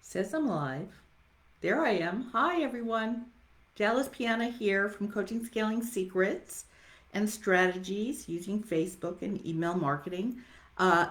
Says I'm live. There I am. Hi, everyone. Dallas Piana here from Coaching Scaling Secrets and Strategies using Facebook and email marketing. Uh,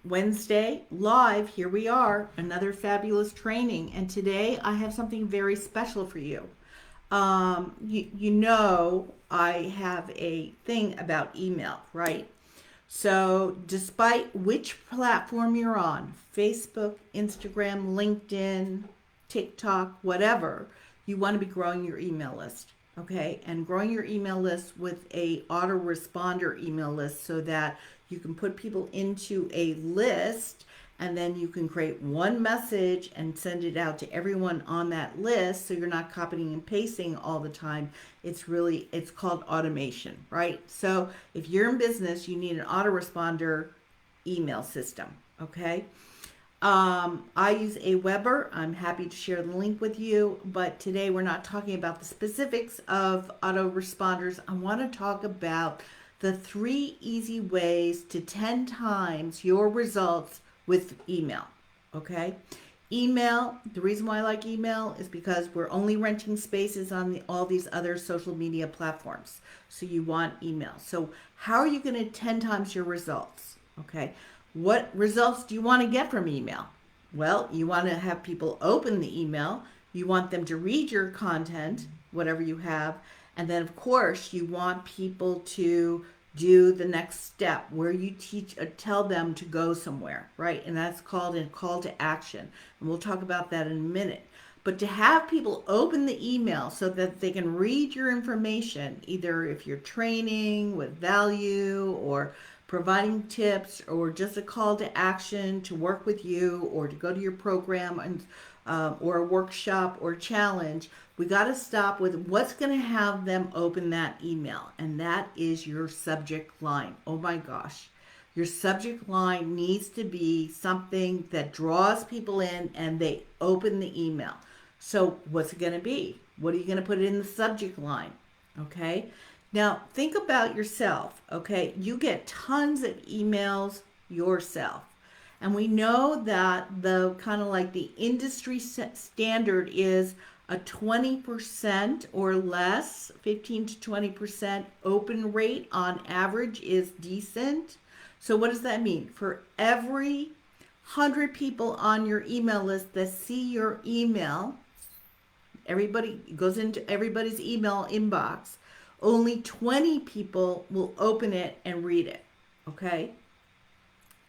Wednesday, live. Here we are. Another fabulous training. And today I have something very special for you. You know, I have a thing about email, right? So, despite which platform you're on, Facebook, Instagram, LinkedIn, TikTok, whatever, you want to be growing your email list, okay? And growing your email list with a autoresponder email list so that you can put people into a list and then you can create one message and send it out to everyone on that list so you're not copying and pasting all the time. It's called automation, right? So if you're in business, you need an autoresponder email system, okay? I use Aweber. I'm happy to share the link with you, but today we're not talking about the specifics of autoresponders. I want to talk about the 3 easy ways to 10 times your results with email. Okay? Email, the reason why I like email is because we're only renting spaces on all these other social media platforms. So you want email. So how are you going to 10 times your results? Okay? What results do you want to get from email? Well, you want to have people open the email. You want them to read your content, whatever you have. And then, of course, you want people to do the next step where you tell them to go somewhere, right? And that's called a call to action. And we'll talk about that in a minute. But to have people open the email so that they can read your information, either if you're training with value or providing tips or just a call to action to work with you or to go to your program and or a workshop or challenge, we got to stop with what's going to have them open that email, and that is your subject line. Oh my gosh. Your subject line needs to be something that draws people in and they open the email. So what's it going to be? What are you going to put in the subject line? Okay. Now, think about yourself, okay? You get tons of emails yourself. And we know that the kind of like the industry standard is a 20% or less, 15 to 20% open rate on average is decent. So what does that mean? For every 100 people on your email list that see your email, everybody goes into everybody's email inbox, only 20 people will open it and read it. Okay?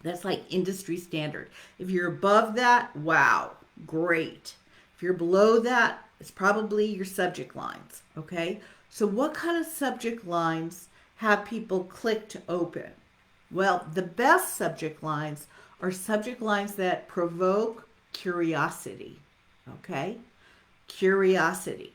That's like industry standard. If you're above that, wow, great. If you're below that, it's probably your subject lines. Okay? So, what kind of subject lines have people click to open? Well, the best subject lines are subject lines that provoke curiosity. Okay? Curiosity.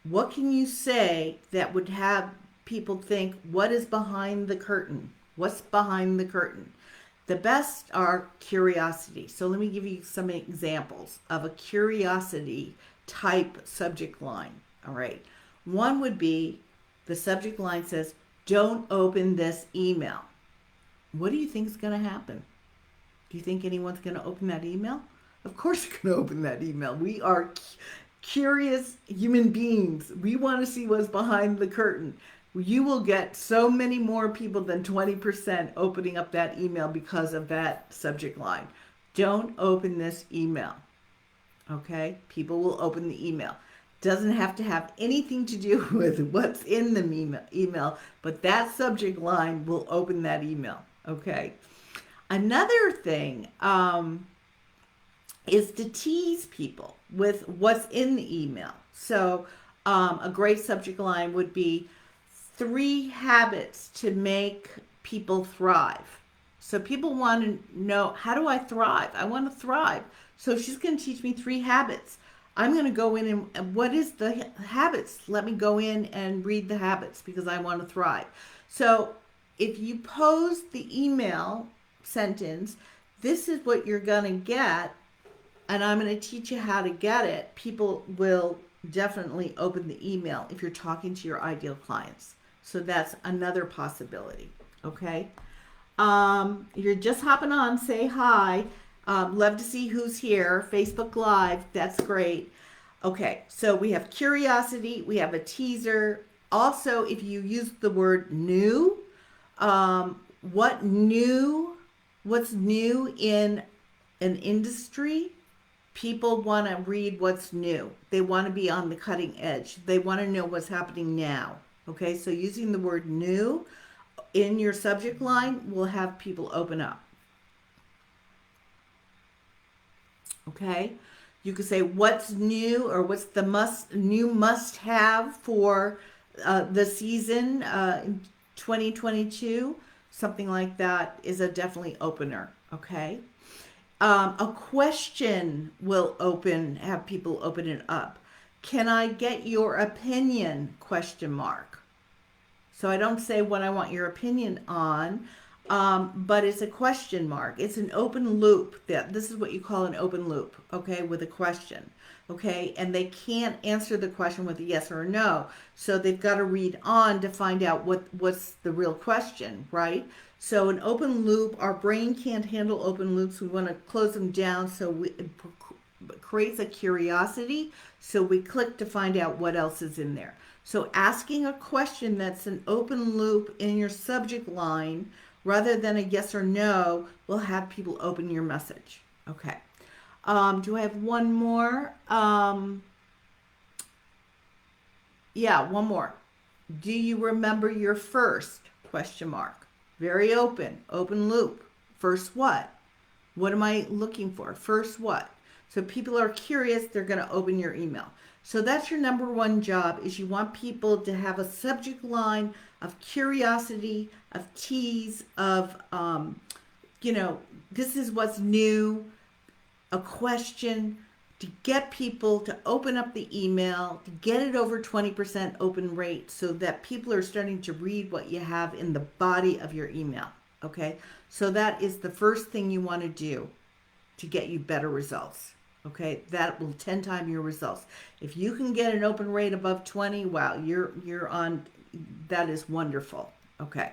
What can you say that would have people think, what is behind the curtain? What's behind the curtain? The best are curiosity. So let me give you some examples of a curiosity type subject line. All right. One would be the subject line says, don't open this email. What do you think is going to happen? Do you think anyone's going to open that email? Of course you're going to open that email. We are curious human beings. We want to see what's behind the curtain. You will get so many more people than 20% opening up that email because of that subject line. Don't open this email. Okay? People will open the email. Doesn't have to have anything to do with what's in the email, but that subject line will open that email. Okay? Another thing is to tease people with what's in the email. So a great subject line would be 3 habits to make people thrive. So people want to know, how do I thrive? I want to thrive. So she's going to teach me 3 habits. I'm going to go in and what is the habits? Let me go in and read the habits because I want to thrive. So if you pose the email sentence, this is what you're going to get, and I'm going to teach you how to get it, people will definitely open the email if you're talking to your ideal clients. So that's another possibility. Okay. You're just hopping on, say hi. Love to see who's here. Facebook Live, that's great. Okay, so we have curiosity, we have a teaser. Also, if you use the word new, what new, what's new in an industry? People want to read what's new. They want to be on the cutting edge. They want to know what's happening now. Okay, so using the word new in your subject line will have people open up. Okay, you could say what's new or what's the must have for the season in 2022. Something like that is a definitely opener. Okay. A question will have people open it up. Can I get your opinion? Question mark. So I don't say what I want your opinion on, but it's a question mark. It's an open loop. This is what you call an open loop, okay, with a question, okay? And they can't answer the question with a yes or a no. So they've got to read on to find out what's the real question, right? So an open loop, our brain can't handle open loops. We want to close them down so it creates a curiosity. So we click to find out what else is in there. So asking a question that's an open loop in your subject line rather than a yes or no will have people open your message. Okay. Do I have one more? Yeah, one more. Do you remember your first? Question mark. Very open loop. First what? What am I looking for? First what? So people are curious, they're going to open your email. So that's your number one job, is you want people to have a subject line of curiosity, of tease, of, this is what's new, a question, to get people to open up the email, to get it over 20% open rate so that people are starting to read what you have in the body of your email. Okay, so that is the first thing you want to do to get you better results. Okay, that will 10 times your results. If you can get an open rate above 20, wow, you're on, that is wonderful. Okay.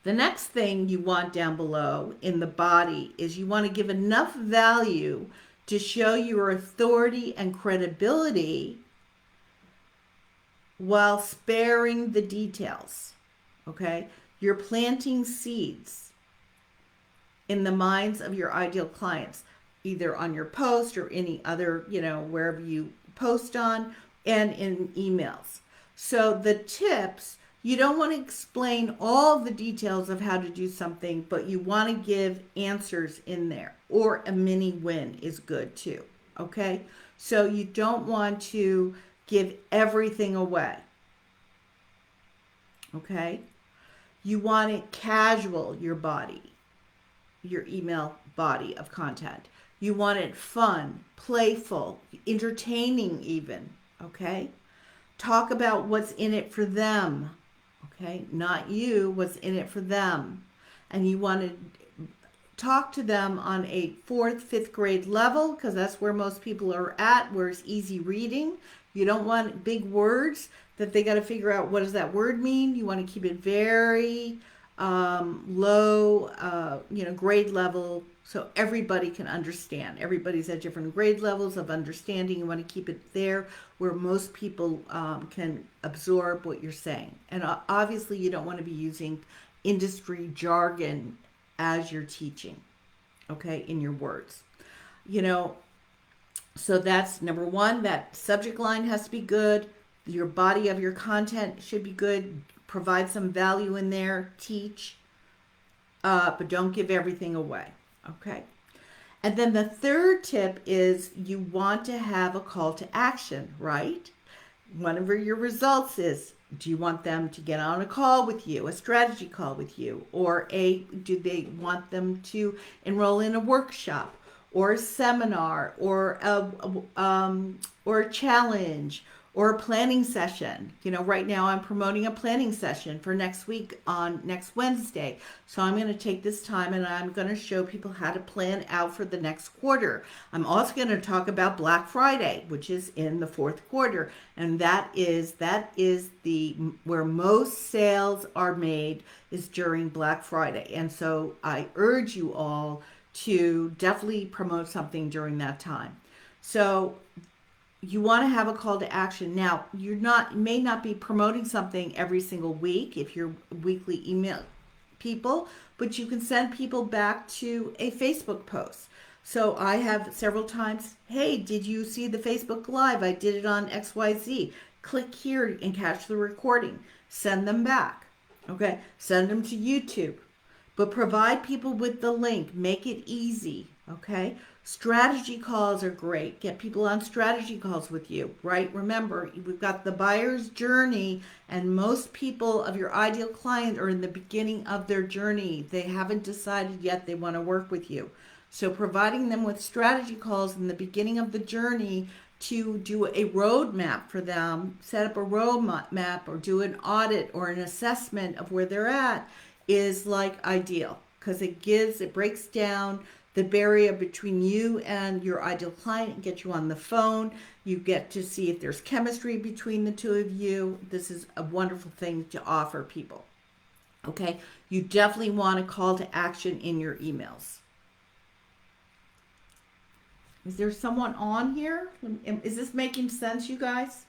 The next thing you want down below in the body is you want to give enough value to show your authority and credibility while sparing the details. Okay? You're planting seeds in the minds of your ideal clients, either on your post or any other, wherever you post on, and in emails. So the tips, you don't want to explain all the details of how to do something, but you want to give answers in there, or a mini win is good too. Okay? So you don't want to give everything away. Okay? You want it casual, your email body of content. You want it fun, playful, entertaining even, okay? Talk about what's in it for them, okay? Not you, what's in it for them. And you want to talk to them on a 4th, 5th grade level, because that's where most people are at, where it's easy reading. You don't want big words that they got to figure out what does that word mean. You want to keep it very low, grade level, so everybody can understand. Everybody's at different grade levels of understanding. You want to keep it there where most people can absorb what you're saying. And obviously you don't want to be using industry jargon as you're teaching, okay, in your words. So that's number one, that subject line has to be good. Your body of your content should be good. Provide some value in there, teach, but don't give everything away. Okay. And then the third tip is you want to have a call to action, right? Whatever your results is, do you want them to get on a call with you, a strategy call with you, or do they want them to enroll in a workshop or a seminar or a challenge or a planning session? Right now I'm promoting a planning session for next week on next Wednesday. So I'm going to take this time and I'm going to show people how to plan out for the next quarter. I'm also going to talk about Black Friday, which is in the 4th quarter. And that is where most sales are made, is during Black Friday. And so I urge you all to definitely promote something during that time. So you want to have a call to action. Now, may not be promoting something every single week if you're weekly email people, but you can send people back to a Facebook post. So I have several times, hey, did you see the Facebook Live? I did it on XYZ. Click here and catch the recording. Send them back. Okay, send them to YouTube. But provide people with the link. Make it easy. Okay, strategy calls are great. Get people on strategy calls with you, right? Remember, we've got the buyer's journey, and most people of your ideal client are in the beginning of their journey. They haven't decided yet they want to work with you. So providing them with strategy calls in the beginning of the journey to do a roadmap for them, set up a roadmap or do an audit or an assessment of where they're at is like ideal, because it breaks down the barrier between you and your ideal client and get you on the phone. You get to see if there's chemistry between the two of you. This is a wonderful thing to offer people. Okay, you definitely want a call to action in your emails. Is there someone on here? Is this making sense, you guys?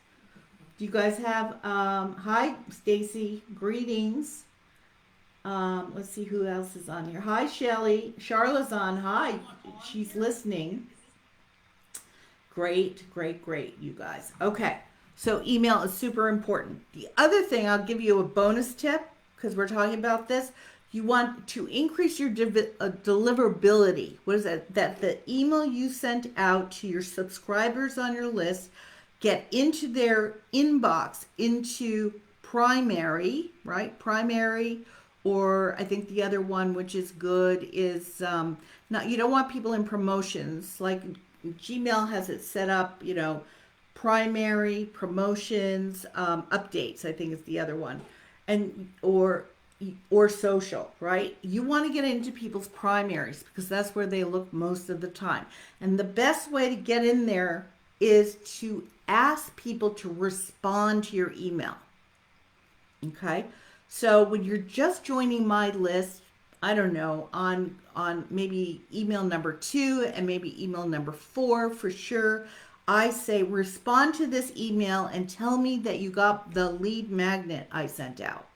Do you guys have, hi, Stacy, greetings. Let's see who else is on here. Hi, Shelly. Charla's on. Hi, she's listening. Great, great, great, you guys. Okay, so email is super important. The other thing, I'll give you a bonus tip because we're talking about this. You want to increase your deliverability. What is that? That the email you sent out to your subscribers on your list get into their inbox, into primary, right? Primary, or I think the other one, which is good, is not. You don't want people in promotions. Like Gmail has it set up, primary, promotions, updates. I think is the other one, and or social, right? You want to get into people's primaries because that's where they look most of the time. And the best way to get in there is to ask people to respond to your email. Okay? So when you're just joining my list, I don't know, on maybe email number 2 and maybe email number 4 for sure, I say respond to this email and tell me that you got the lead magnet I sent out.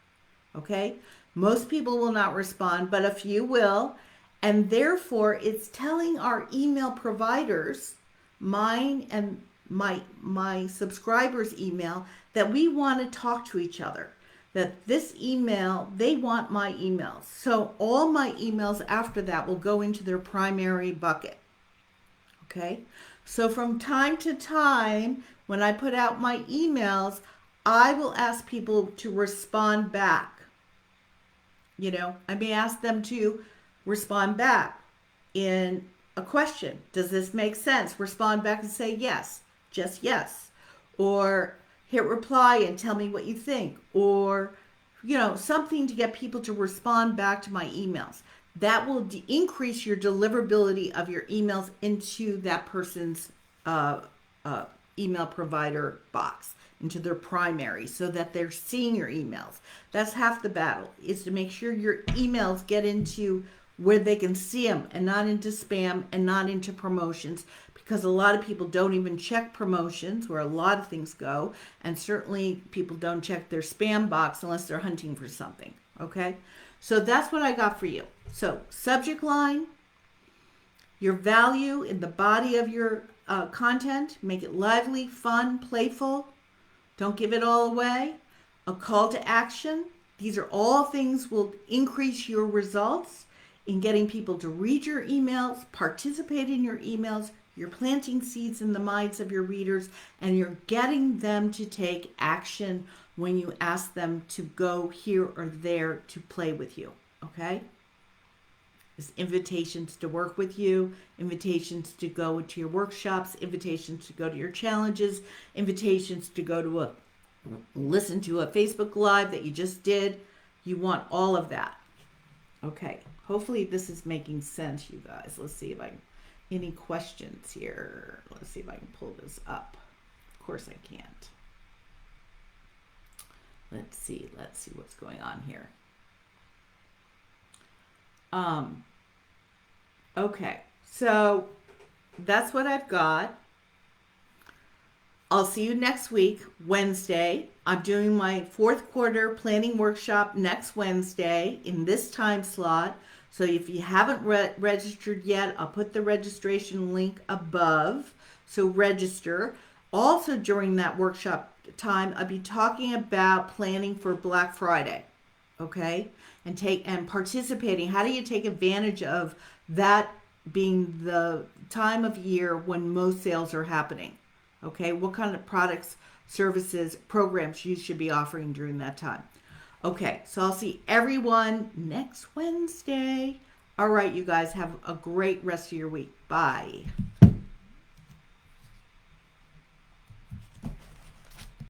Okay? Most people will not respond, but a few will. And therefore, it's telling our email providers, mine and my subscribers' email, that we want to talk to each other. That this email, they want my emails. So all my emails after that will go into their primary bucket. Okay? So from time to time, when I put out my emails, I will ask people to respond back. I may ask them to respond back in a question. Does this make sense? Respond back and say yes, just yes. Or hit reply and tell me what you think. Or, something to get people to respond back to my emails. That will increase your deliverability of your emails into that person's email provider box, into their primary, so that they're seeing your emails. That's half the battle, is to make sure your emails get into where they can see them and not into spam and not into promotions, because a lot of people don't even check promotions where a lot of things go, and certainly people don't check their spam box unless they're hunting for something. Okay, so that's what I got for you. So subject line, your value in the body of your content, make it lively, fun, playful. Don't give it all away. A call to action. These are all things will increase your results in getting people to read your emails, participate in your emails. You're planting seeds in the minds of your readers, and you're getting them to take action when you ask them to go here or there to play with you. Okay? There's invitations to work with you, invitations to go to your workshops, invitations to go to your challenges, invitations to go to listen to a Facebook Live that you just did. You want all of that. Okay, hopefully this is making sense, you guys. Let's see if any questions here. Let's see if I can pull this up. Of course I can't. Let's see what's going on here. Okay, so that's what I've got. I'll see you next week, Wednesday. I'm doing my fourth quarter planning workshop next Wednesday in this time slot. So if you haven't registered yet, I'll put the registration link above. So register. Also, during that workshop time, I'll be talking about planning for Black Friday. Okay? And participating. How do you take advantage of that being the time of year when most sales are happening? Okay, what kind of products, services, programs you should be offering during that time. Okay, so I'll see everyone next Wednesday. All right, you guys have a great rest of your week. Bye.